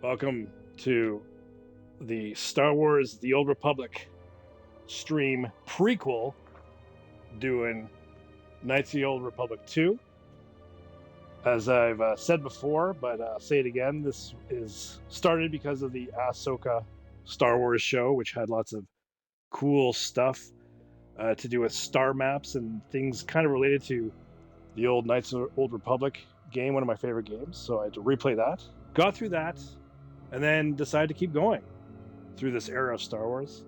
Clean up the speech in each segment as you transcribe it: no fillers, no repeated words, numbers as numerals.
Welcome to the Star Wars The Old Republic stream prequel, doing Knights of the Old Republic 2. As I've said before, but I'll say it again, this is started because of the Ahsoka Star Wars show, which had lots of cool stuff to do with star maps and things kind of related to the old Knights of the Old Republic game, one of my favorite games. So I had to replay that. Got through that, and then decided to keep going through this era of Star Wars.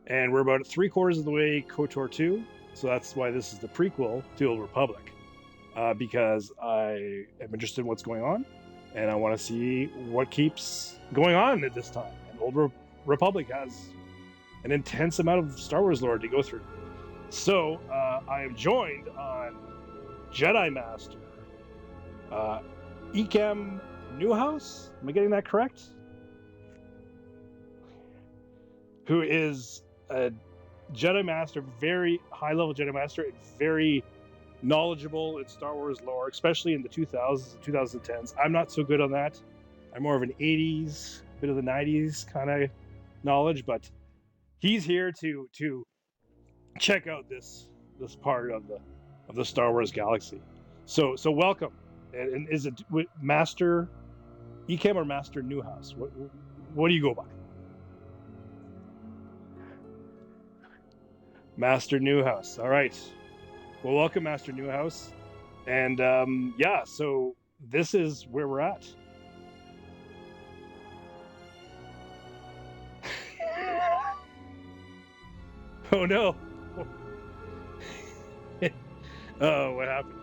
And we're about 3/4 of the way KOTOR II, so that's why this is the prequel to Old Republic, because I am interested in what's going on, and I want to see what keeps going on at this time. And Old Republic has an intense amount of Star Wars lore to go through. So I am joined on Jedi Master Eekcm Nuahs. Am I getting that correct? Who is a Jedi Master, very high-level Jedi Master, and very knowledgeable in Star Wars lore, especially in the 2000s and 2010s. I'm not so good on that. I'm more of an 80s, bit of the 90s kind of knowledge, but he's here to check out this part of the Star Wars galaxy. So welcome. And is it Master Eekcm or Master Nuahs? What do you go by? Master Nuahs. All right. Well, welcome, Master Nuahs. And yeah, so this is where we're at. Oh no. Oh, what happened?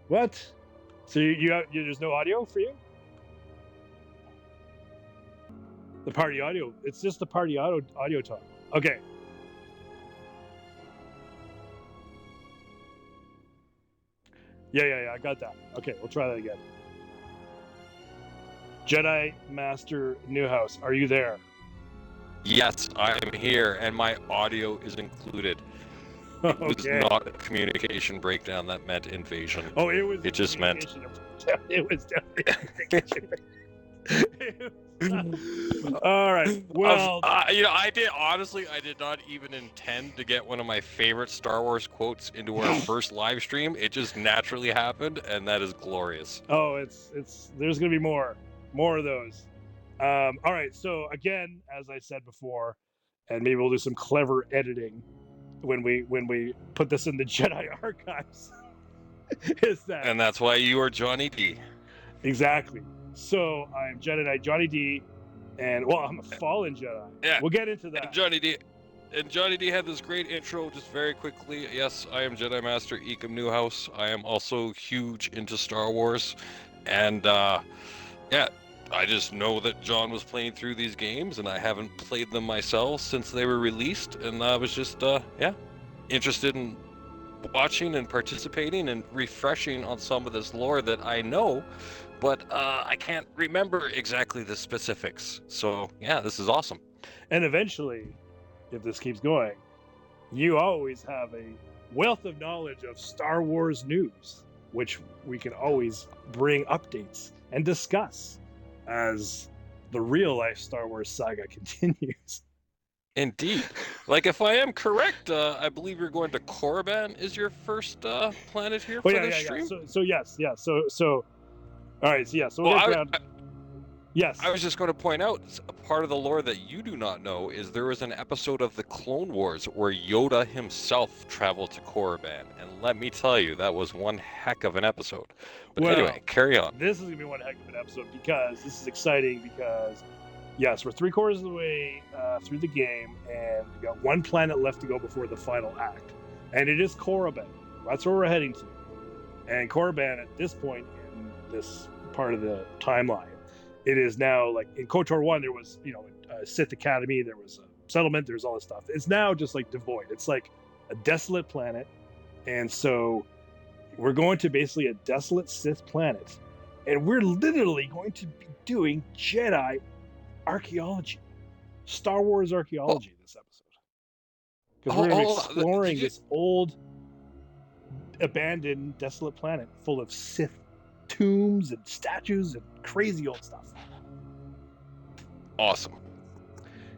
What? So there's no audio for you? The party audio. It's just the party audio talk. Okay. Yeah. I got that. Okay, we'll try that again. Jedi Master Nuahs, are you there? Yes, I am here, and my audio is included. It was not a communication breakdown that meant invasion. Oh, it was. It just meant. It was definitely. All right. Well, I did not even intend to get one of my favorite Star Wars quotes into our first live stream. It just naturally happened, and that is glorious. Oh, it's. There's gonna be more of those. All right. So again, as I said before, and maybe we'll do some clever editing when we put this in the Jedi archives. Is that? And that's why you are Johnny D. Exactly. So I'm Jedi Knight Johnny D, and well, I'm a fallen Jedi. Yeah. We'll get into that. And Johnny D had this great intro, just very quickly. Yes, I am Jedi Master Eekcm Nuahs. I am also huge into Star Wars, and yeah, I just know that John was playing through these games, and I haven't played them myself since they were released, and I was just interested in watching and participating and refreshing on some of this lore that I know, but I can't remember exactly the specifics. So yeah, this is awesome. And eventually, if this keeps going, you always have a wealth of knowledge of Star Wars news, which we can always bring updates and discuss as the real life Star Wars saga continues. Indeed. Like, if I am correct, I believe you're going to Korriban is your first planet here for this stream? So yes. So all right, so yeah, so yes. I was just going to point out, a part of the lore that you do not know is there was an episode of the Clone Wars where Yoda himself traveled to Korriban, and let me tell you, that was one heck of an episode. But anyway, carry on. This is going to be one heck of an episode, because this is exciting, because yes, we're 3/4 of the way through the game, and we got one planet left to go before the final act, and it is Korriban. That's where we're heading to. And Korriban, at this point in this part of the timeline, it is now, like in KOTOR 1, there was, a Sith Academy, there was a settlement, there's all this stuff. It's now just like devoid. It's like a desolate planet, and so we're going to basically a desolate Sith planet, and we're literally going to be doing Jedi archaeology, Star Wars archaeology this episode. because we're going to be Hold on. exploring this old, abandoned, desolate planet full of Sith tombs and statues and crazy old stuff. Awesome.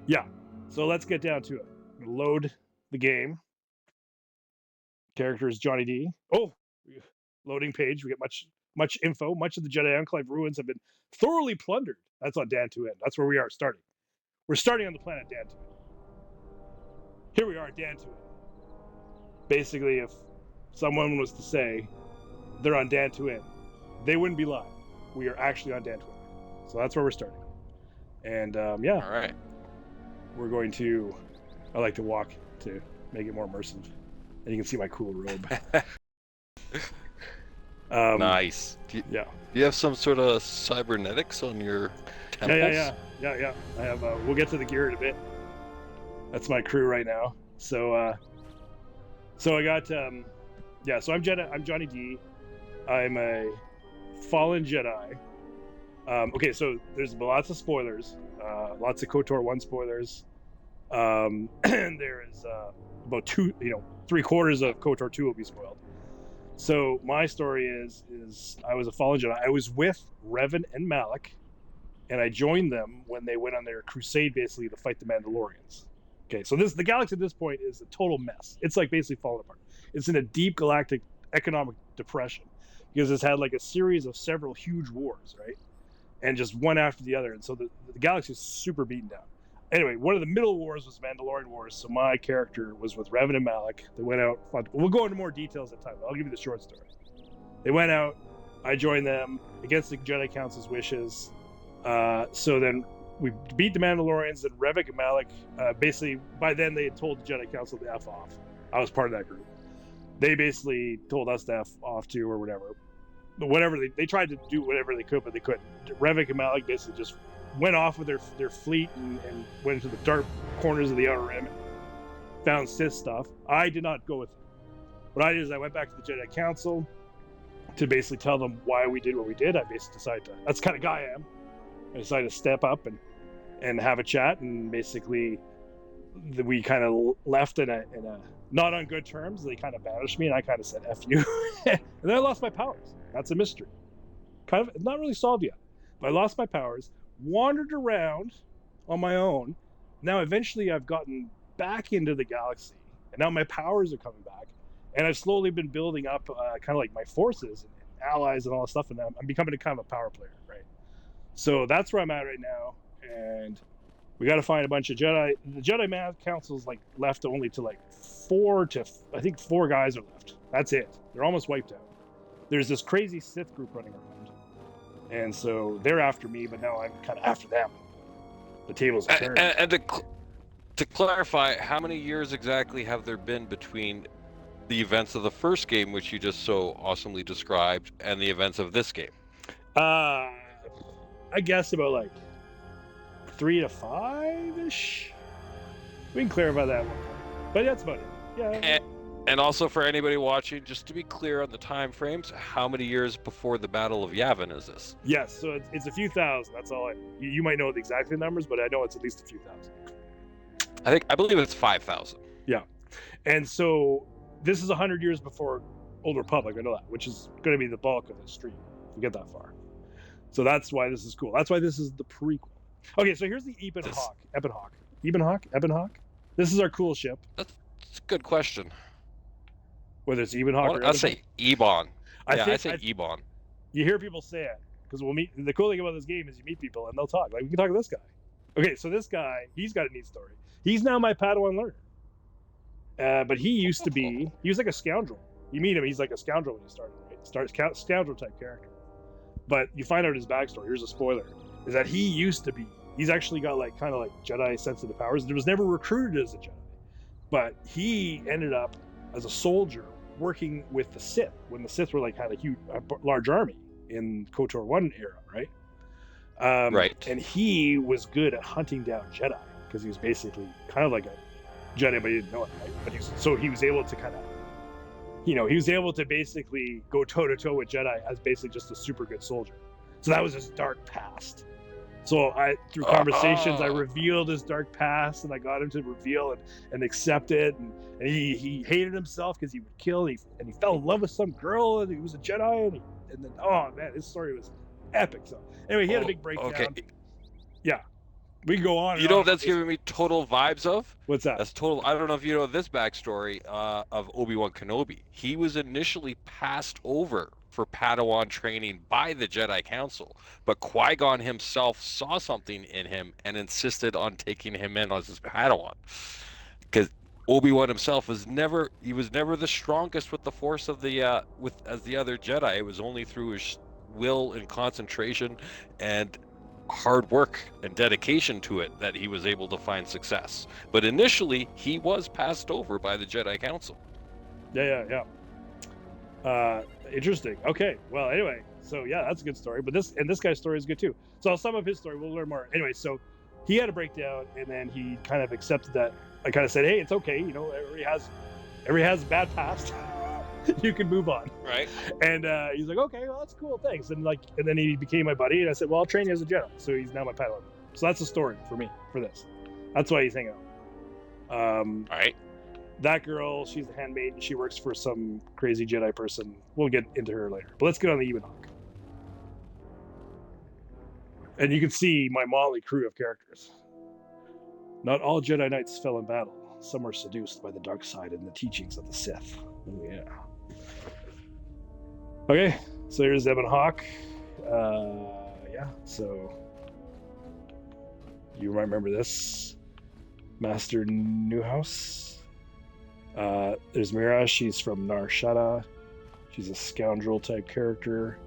Yeah. So let's get down to it. Load the game. Character is Johnny D. Oh, loading page. We get much info. Much of the Jedi Enclave ruins have been thoroughly plundered. That's on Dantooine. That's where we are starting. We're starting on the planet Dantooine. Here we are, Dantooine. Basically, if someone was to say they're on Dantooine, they wouldn't be lying. We are actually on Dantooine. So that's where we're starting. And yeah. All right. We're going to. I like to walk to make it more immersive. And you can see my cool robe. Nice. Do you have some sort of cybernetics on your temples? Yeah. I have. We'll get to the gear in a bit. That's my crew right now. So I got. So I'm Jedi. I'm Johnny D. I'm a fallen Jedi. Okay, so there's lots of spoilers. Lots of KOTOR I spoilers. And there is about 3/4 of KOTOR II will be spoiled. So my story is I was a fallen Jedi. I was with Revan and Malak, and I joined them when they went on their crusade, basically to fight the Mandalorians. Okay, so the galaxy at this point is a total mess. It's like basically falling apart. It's in a deep galactic economic depression because it's had like a series of several huge wars, right? And just one after the other, and so the galaxy is super beaten down. Anyway, one of the middle wars was Mandalorian Wars, so my character was with Revan and Malak. They went out. We'll go into more details at time. I'll give you the short story. They went out. I joined them against the Jedi Council's wishes. So then we beat the Mandalorians. And Revan and Malak, basically, by then they had told the Jedi Council to F off. I was part of that group. They basically told us to F off too, or whatever. But whatever they tried to do whatever they could, but they couldn't. Revan and Malak basically just went off with their fleet and went into the dark corners of the Outer Rim and found Sith stuff. I did not go with them. What I did is I went back to the Jedi Council to basically tell them why we did what we did. I basically decided to, that's the kind of guy I am. I decided to step up and have a chat, and basically we kind of left in a not on good terms. They kind of banished me, and I kind of said F you. And then I lost my powers. That's a mystery. Kind of not really solved yet. But I lost my powers, wandered around on my own. Now eventually I've gotten back into the galaxy, and now my powers are coming back, and I've slowly been building up kind of like my forces and allies and all that stuff, and I'm becoming a kind of a power player, right? So that's where I'm at right now, and we got to find a bunch of Jedi. The Jedi Council's like left only to like 4 guys are left. That's it. They're almost wiped out. There's this crazy Sith group running around. And so they're after me, but now I'm kind of after them. The tables are turned. And to clarify, how many years exactly have there been between the events of the first game, which you just so awesomely described, and the events of this game? I guess about like 3 to 5-ish. We can clarify that one. But that's about it. Yeah. And also for anybody watching, just to be clear on the time frames, how many years before the Battle of Yavin is this? Yes, so it's a few thousand. That's all. You might know the exact numbers, but I know it's at least a few thousand. I believe it's 5,000. Yeah, and so this is 100 years before Old Republic. I know that, which is going to be the bulk of the stream. If we get that far, so that's why this is cool. That's why this is the prequel. Okay, so here's the Ebenhawk. This is our cool ship. That's a good question. Whether it's Ebenhawk or I say Ebon. I say Ebon. Ebon. You hear people say it because we'll meet. The cool thing about this game is you meet people and they'll talk. Like we can talk to this guy. Okay, so this guy, he's got a neat story. He's now my Padawan learner. But he used to be. He was like a scoundrel. You meet him, he's like a scoundrel when you started. Right, scoundrel type character. But you find out his backstory. Here's a spoiler: is that he used to be. He's actually got like kind of like Jedi sensitive powers. He was never recruited as a Jedi, but he ended up as a soldier working with the Sith when the Sith were like had a large army in KOTOR I era, right? Right. And he was good at hunting down Jedi because he was basically kind of like a Jedi, but he didn't know it, right? But he was able to kind of, he was able to basically go toe to toe with Jedi as basically just a super good soldier. So that was his dark past. So through conversations, I Ah. revealed his dark past, and I got him to reveal and accept it. And he hated himself because he would kill, and he fell in love with some girl, and he was a Jedi. And then, oh man, his story was epic. So anyway, he had a big Okay. breakdown. Yeah, we can go on and You know on what about that's this. giving me total vibes of? What's that? That's total. I don't know if you know this backstory of Obi-Wan Kenobi. He was initially passed over for Padawan training by the Jedi Council, but Qui-Gon himself saw something in him and insisted on taking him in as his Padawan. Because Obi-Wan himself was never the strongest with the Force of the as the other Jedi. It was only through his will and concentration and hard work and dedication to it that he was able to find success. But initially, he was passed over by the Jedi Council. Yeah. Interesting. Okay. Well, anyway, so yeah, that's a good story. But this guy's story is good too. So some of his story, we'll learn more. Anyway, so he had a breakdown, and then he kind of accepted that. I kind of said, "Hey, it's okay. You know, everybody has a bad past. You can move on." Right. And he's like, "Okay, well, that's cool. Thanks." And then he became my buddy, and I said, "Well, I'll train you as a Jedi." So he's now my Padawan. So that's the story for me for this. That's why he's hanging out. All right. That girl, she's a handmaid, and she works for some crazy Jedi person. We'll get into her later. But let's get on the Ewok. And you can see my motley crew of characters. Not all Jedi Knights fell in battle. Some were seduced by the dark side and the teachings of the Sith. Oh, yeah. Okay, so here's Ebon Hawk. Yeah, so you might remember this. Master Nuahs. There's Mira. She's from Nar Shaddaa. She's a scoundrel type character.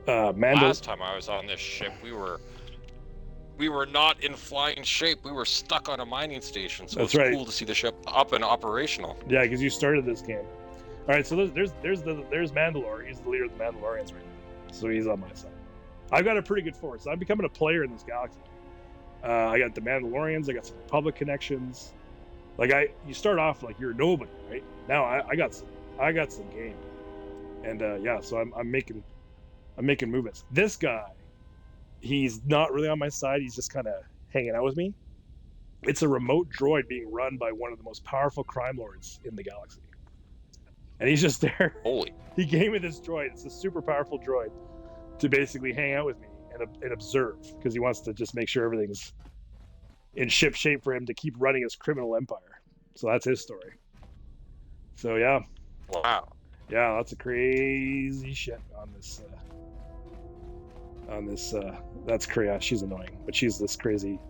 Last time I was on this ship, we were not in flying shape. We were stuck on a mining station, so That's it's right. cool to see the ship up and operational. Yeah, because you started this game. All right, so there's Mandalore. He's the leader of the Mandalorians right now, so he's on my side. I've got a pretty good force. I'm becoming a player in this galaxy. I got the Mandalorians. I got some Republic connections. You start off like you're nobody, right? Now I got some game, and yeah, so I'm making movements. This guy, he's not really on my side. He's just kind of hanging out with me. It's a remote droid being run by one of the most powerful crime lords in the galaxy, and he's just there. Holy. He gave me this droid. It's a super powerful droid to basically hang out with me and observe, because he wants to just make sure everything's in ship shape for him to keep running his criminal empire. So that's his story. So yeah. Wow. Yeah, lots of crazy shit on this. That's Kreia. She's annoying, but she's this crazy,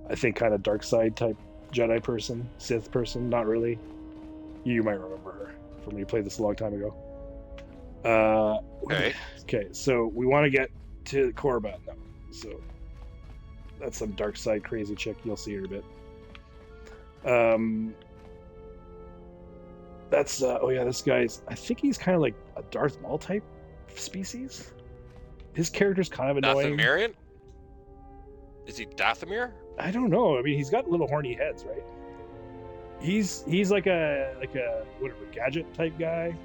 I think, kind of dark side type Jedi person, Sith person. Not really. You might remember her from when you played this a long time ago. Okay. So we want to get to Korriban now. So that's some dark side crazy chick. You'll see her a bit. That's this guy's. I think he's kind of like a Darth Maul type species. His character's kind of annoying. Dathomirian? Is he Dathomir? I don't know. I mean, he's got little horny heads, right? He's like a whatever gadget type guy.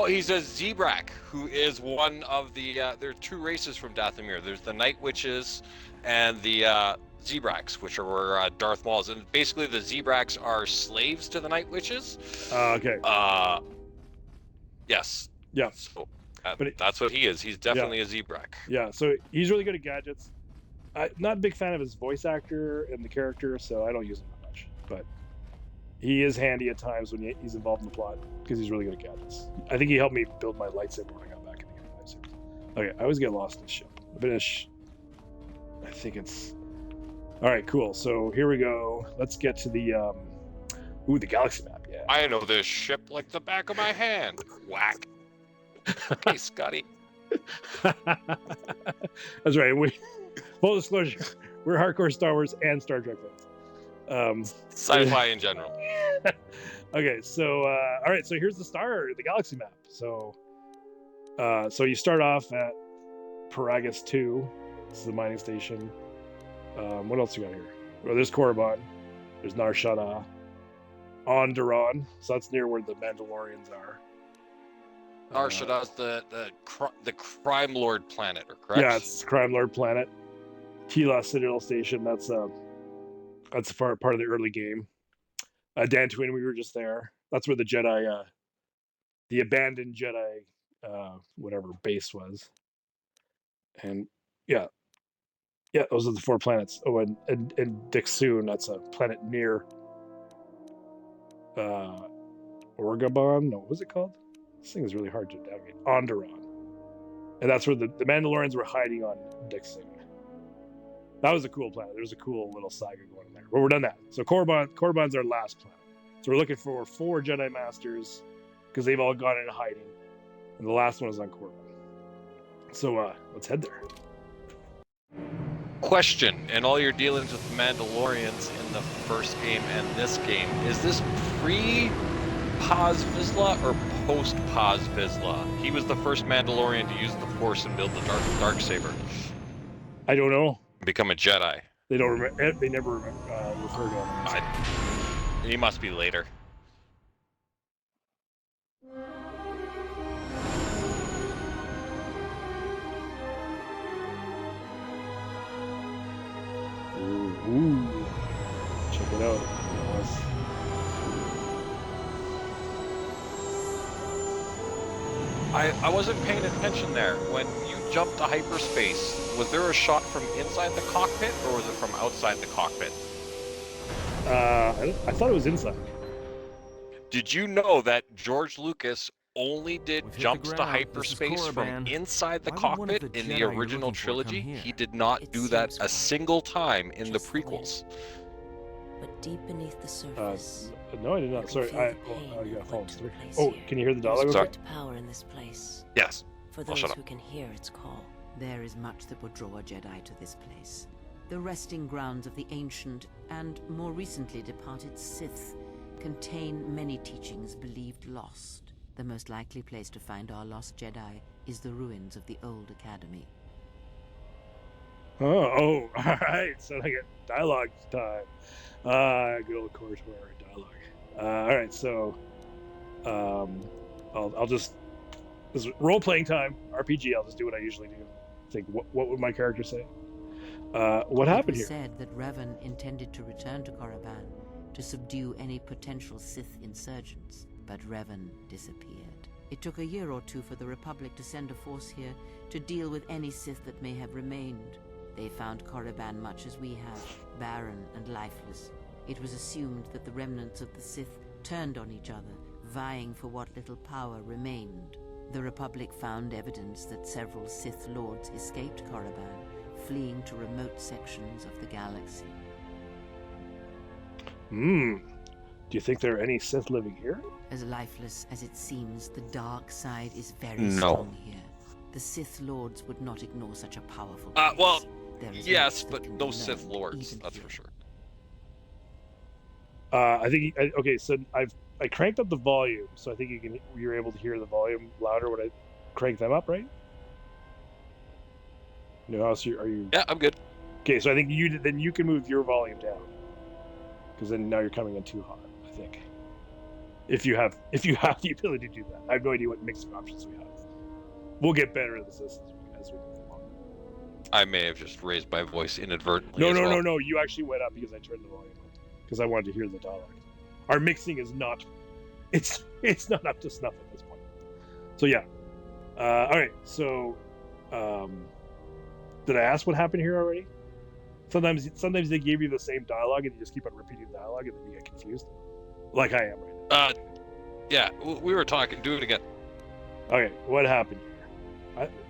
He's a Zebrak, who is one of the. There are two races from Dathomir. There's the Night Witches and the Zebraks, which are Darth Mauls, and basically the Zebraks are slaves to the Night Witches. Okay. Yes. Yeah. So, that's what he is. He's definitely a Zebrak. Yeah. So he's really good at gadgets. I'm not a big fan of his voice actor and the character, so I don't use him that much. But he is handy at times when he's involved in the plot, because he's really good at gadgets. I think he helped me build my lightsaber when I got back in the game. Okay, I always get lost in this ship. I think it's... All right, cool. So here we go. Let's get to the the galaxy map. Yeah. I know this ship like the back of my hand. Whack. Okay, Scotty. That's right. Full disclosure, we're hardcore Star Wars and Star Trek fans. Sci-fi in general. Okay, so all right. So here's the galaxy map. So you start off at Paragus 2. This is the mining station. What else you got here? Well, there's Korriban. There's Nar Shaddaa. Onderon. So that's near where the Mandalorians are. Arshada's the crime lord planet, or correct? Yeah, it's Crime Lord planet. Tila Citadel Station. That's part of the early game. Dantooine, we were just there. That's where the Jedi, the abandoned Jedi, whatever base was. And yeah, those are the 4 planets. Oh, and Dixun, that's a planet near Orgabon. No, what was it called? This thing is really hard to navigate. Onderon. And that's where the Mandalorians were hiding on Dixon. That was a cool planet. There was a cool little saga going on there. But we're done that. So Korriban's our last planet. So we're looking for 4 Jedi Masters because they've all gone into hiding. And the last one is on Korriban. So let's head there. Question, in all your dealings with the Mandalorians in the first game and this game, is this pre-Paz Vizsla or post-Paz Vizsla? He was the first Mandalorian to use the Force and build the Darksaber. I don't know. Become a Jedi. They don't remember. They never refer to him. He must be later. Ooh. Check it out. Yes. I wasn't paying attention there. When you jumped to hyperspace, was there a shot from inside the cockpit or was it from outside the cockpit? I thought it was inside. Did you know that George Lucas only did jumps to hyperspace from inside the cockpit in the original trilogy? He did not do that a single time in the prequels. But deep beneath the surface. No, I did not. Sorry, I got fallen through. Oh, can you hear the dialogue? Sorry. Power in this place. Yes. For those who can hear its call. There is much that would draw a Jedi to this place. The resting grounds of the ancient and more recently departed Sith contain many teachings believed lost. The most likely place to find our lost Jedi is the ruins of the old academy. Oh, all right. So I get dialogue time. Good old KOTOR dialogue. All right, so I'll just, this is role-playing time, RPG. I'll just do what I usually do. Think, what would my character say? What happened here? It was said that Revan intended to return to Korriban to subdue any potential Sith insurgents, but Revan disappeared. It took a year or 2 for the Republic to send a force here to deal with any Sith that may have remained. They found Korriban much as we have, barren and lifeless. It was assumed that the remnants of the Sith turned on each other, vying for what little power remained. The Republic found evidence that several Sith lords escaped Korriban, fleeing to remote sections of the galaxy. Do you think there are any Sith living here? As lifeless as it seems, the dark side is very strong here. The Sith lords would not ignore such a powerful place. Well, yes, but no Sith lords, that's for sure. I think okay. So I cranked up the volume, so I think you're able to hear the volume louder when I crank them up, right? Nuahs, are you? Yeah, I'm good. Okay, so I think you can move your volume down, because then now you're coming in too hot. I think if you have the ability to do that. I have no idea what mixing options we have. We'll get better at this as we move along. I may have just raised my voice inadvertently. No. You actually went up because I turned the volume up because I wanted to hear the dialogue. Our mixing is not. It's not up to snuff at this point. So yeah. All right. So, did I ask what happened here already? Sometimes they give you the same dialogue and you just keep on repeating the dialogue and then you get confused, like I am right now. Yeah, we were talking. Do it again. Okay, what happened here?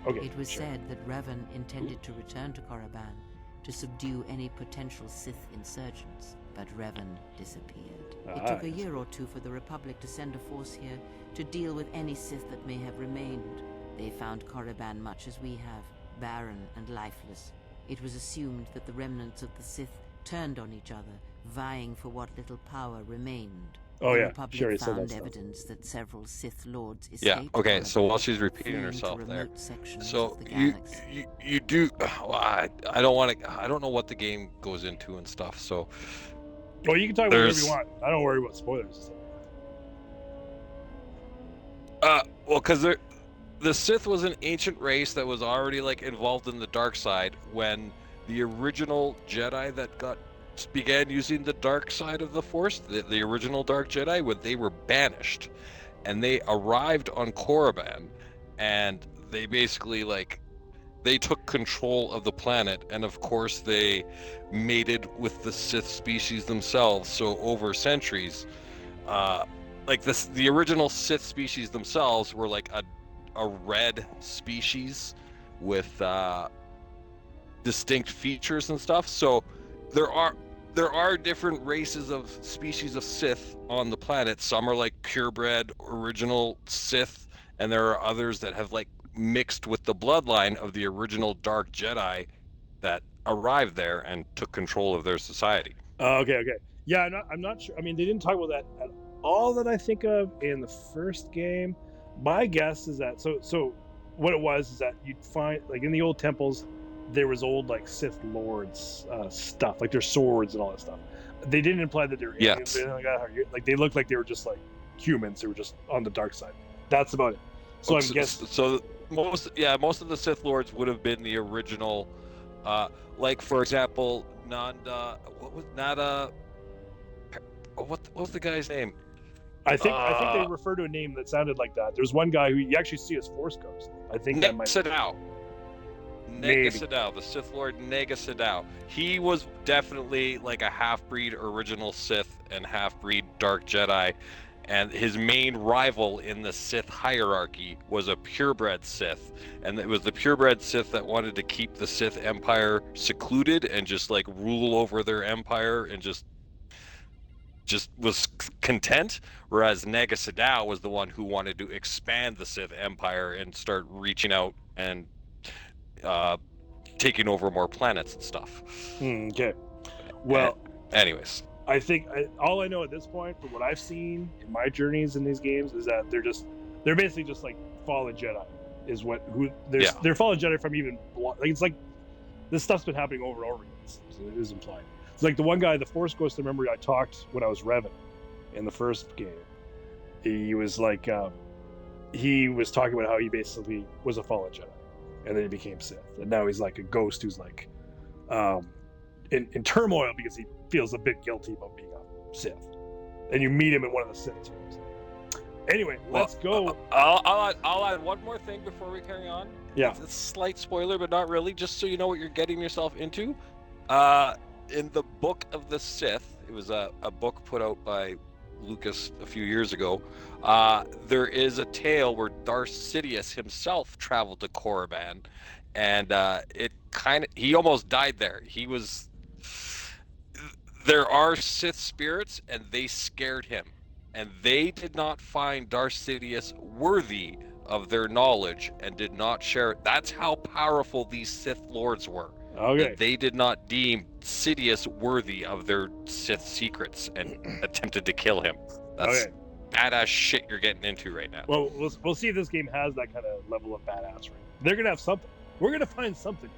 It was said that Revan intended to return to Korriban to subdue any potential Sith insurgents, but Revan disappeared. It took a year or 2 for the Republic to send a force here to deal with any Sith that may have remained. They found Korriban much as we have, barren and lifeless. It was assumed that the remnants of the Sith turned on each other, vying for what little power remained. Oh the yeah, Republic sure. found evidence that several Sith lords escaped. Yeah. Okay. So while she's Korriban, repeating herself there, so you do. Well, I don't want to. I don't know what the game goes into and stuff. So. Well, you can talk about whatever you want. I don't worry about spoilers. Well, because the Sith was an ancient race that was already like involved in the dark side when the original Jedi that began using the dark side of the Force, the original Dark Jedi, when they were banished, and they arrived on Korriban, and they basically like they took control of the planet, and of course they mated with the Sith species themselves. So over centuries, like the original Sith species themselves were like a red species with distinct features and stuff. So there are different races of species of Sith on the planet. Some are like purebred original Sith, and there are others that have like mixed with the bloodline of the original Dark Jedi that arrived there and took control of their society. Okay. Yeah, I'm not sure. I mean, they didn't talk about that at all that I think of in the first game. My guess is that so what it was is that you'd find like in the old temples there was old like Sith lords stuff, like their swords and all that stuff. They didn't imply that they're aliens. Yes. Like they looked like they were just like humans. They were just on the dark side. That's about it. So I'm guessing. So most of the Sith lords would have been the original, like for example, Nanda. What was Nada? What was the guy's name? I think they refer to a name that sounded like that. There's one guy who you actually see as Force Ghost. I think that might. Nega Sadao, the Sith Lord Nega Sadao. He was definitely like a half-breed original Sith and half-breed Dark Jedi, and his main rival in the Sith hierarchy was a purebred Sith, and it was the purebred Sith that wanted to keep the Sith Empire secluded and just like rule over their empire and just was content, whereas Nega Sadao was the one who wanted to expand the Sith Empire and start reaching out and taking over more planets and stuff. Okay. Well, anyways, I think all I know at this point, from what I've seen in my journeys in these games, is that they're basically just like fallen Jedi. Is they're fallen Jedi from even like it's like this stuff's been happening over and over again. So it is implied. It's like the one guy, the Force Ghost. I remember I talked when I was Revan in the first game. He was like, he was talking about how he basically was a fallen Jedi, and then he became Sith, and now he's like a ghost who's like, in turmoil because he feels a bit guilty about being a Sith. And you meet him in one of the Sith tombs. Anyway, let's go. I'll add one more thing before we carry on. Yeah, it's a slight spoiler, but not really. Just so you know what you're getting yourself into. In the Book of the Sith, it was a book put out by Lucas a few years ago. There is a tale where Darth Sidious himself traveled to Korriban, and he almost died there. There are Sith spirits, and they scared him, and they did not find Darth Sidious worthy of their knowledge and did not share it. That's how powerful these Sith lords were. Okay. They did not deem Sidious worthy of their Sith secrets and attempted to kill him. That's badass shit you're getting into right now. Well, we'll see if this game has that kind of level of badass. Right? They're gonna have something. We're gonna find something.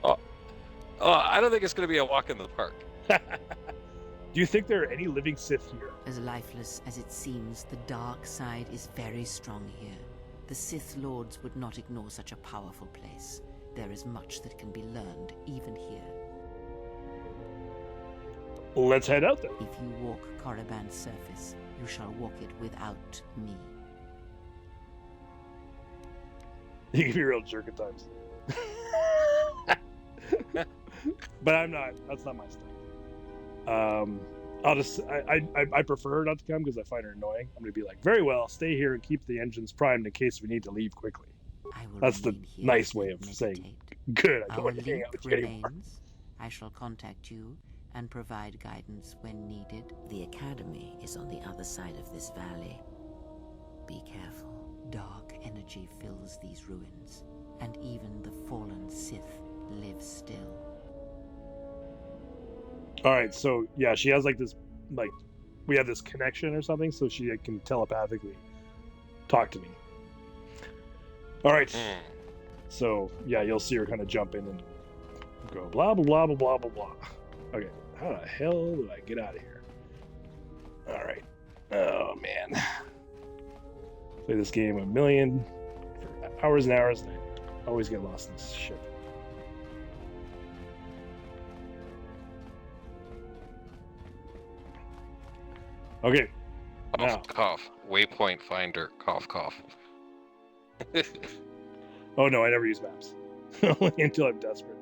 I don't think it's gonna be a walk in the park. Do you think there are any living Sith here? As lifeless as it seems, the dark side is very strong here. The Sith Lords would not ignore such a powerful place. There is much that can be learned, even here. Let's head out then. If you walk Korriban's surface, you shall walk it without me. You can be a real jerk at times. But I'm not. That's not my style. I prefer her not to come because I find her annoying. I'm gonna be like, very well, stay here and keep the engines primed in case we need to leave quickly. That's the nice way of saying good. I don't want to hang out with you anymore. I shall contact you and provide guidance when needed. The Academy is on the other side of this valley. Be careful. Dark energy fills these ruins, and even the fallen Sith live still. All right, so yeah, she has like this, like we have this connection or something, so she can telepathically talk to me. All right, so yeah, you'll see her kind of jump in and go blah blah blah blah blah blah blah. Okay, how the hell do I get out of here? All right, oh man, play this game a million Hours and hours, and I always get lost in this shit. Okay. Now. Cough, cough. Waypoint finder. Cough, cough. Oh no, I never use maps. Only until I'm desperate.